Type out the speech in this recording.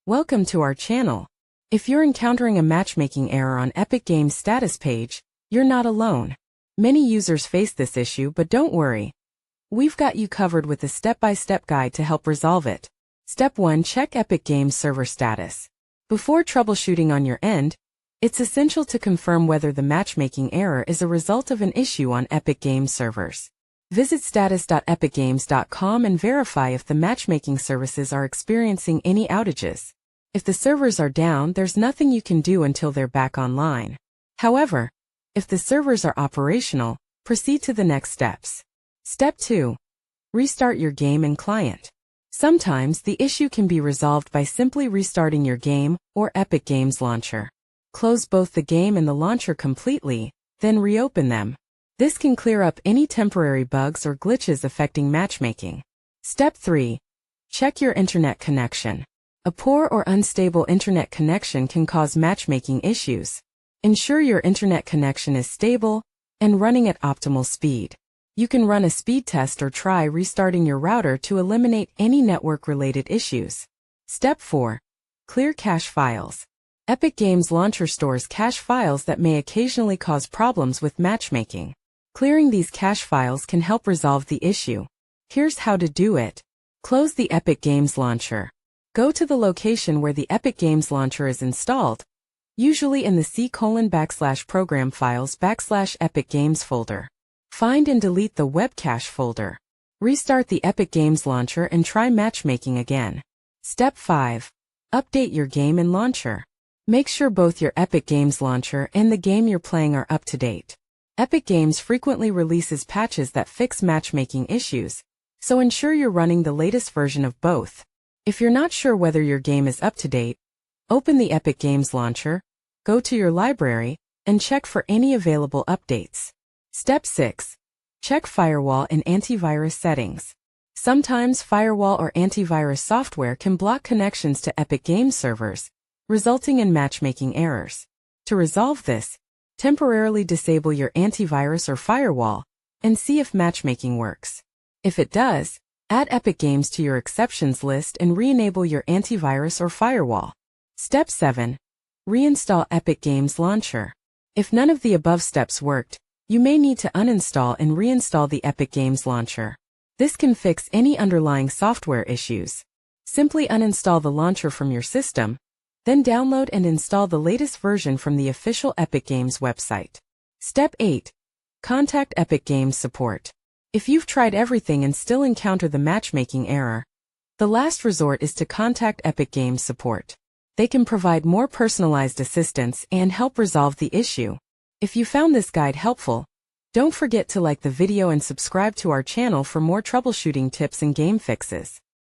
Welcome to our channel. If you're encountering a matchmaking error on Epic Games' status page, you're not alone. Many users face this issue, but don't worry. We've got you covered with a step-by-step guide to help resolve it. Step 1. Check Epic Games server status. Before troubleshooting on your end, it's essential to confirm whether the matchmaking error is a result of an issue on Epic Games servers. Visit status.epicgames.com and verify if the matchmaking services are experiencing any outages. If the servers are down, there's nothing you can do until they're back online. However, if the servers are operational, proceed to the next steps. Step 2. Restart your game and client. Sometimes the issue can be resolved by simply restarting your game or Epic Games launcher. Close both the game and the launcher completely, then reopen them. This can clear up any temporary bugs or glitches affecting matchmaking. Step 3. Check your internet connection. A poor or unstable internet connection can cause matchmaking issues. Ensure your internet connection is stable and running at optimal speed. You can run a speed test or try restarting your router to eliminate any network-related issues. Step 4. Clear cache files. Epic Games Launcher stores cache files that may occasionally cause problems with matchmaking. Clearing these cache files can help resolve the issue. Here's how to do it. Close the Epic Games Launcher. Go to the location where the Epic Games Launcher is installed, usually in the C:\program files\Epic Games folder. Find and delete the web cache folder. Restart the Epic Games Launcher and try matchmaking again. Step 5. Update your game and launcher. Make sure both your Epic Games Launcher and the game you're playing are up to date. Epic Games frequently releases patches that fix matchmaking issues, so ensure you're running the latest version of both. If you're not sure whether your game is up to date, open the Epic Games Launcher, go to your library, and check for any available updates. Step 6. Check firewall and antivirus settings. Sometimes firewall or antivirus software can block connections to Epic Games servers, resulting in matchmaking errors. To resolve this, temporarily disable your antivirus or firewall and see if matchmaking works. If it does, add Epic Games to your exceptions list and re-enable your antivirus or firewall. Step 7. Reinstall Epic Games Launcher. If none of the above steps worked, you may need to uninstall and reinstall the Epic Games Launcher. This can fix any underlying software issues. Simply uninstall the launcher from your system, then download and install the latest version from the official Epic Games website. Step 8. Contact Epic Games support. If you've tried everything and still encounter the matchmaking error, the last resort is to contact Epic Games support. They can provide more personalized assistance and help resolve the issue. If you found this guide helpful, don't forget to like the video and subscribe to our channel for more troubleshooting tips and game fixes.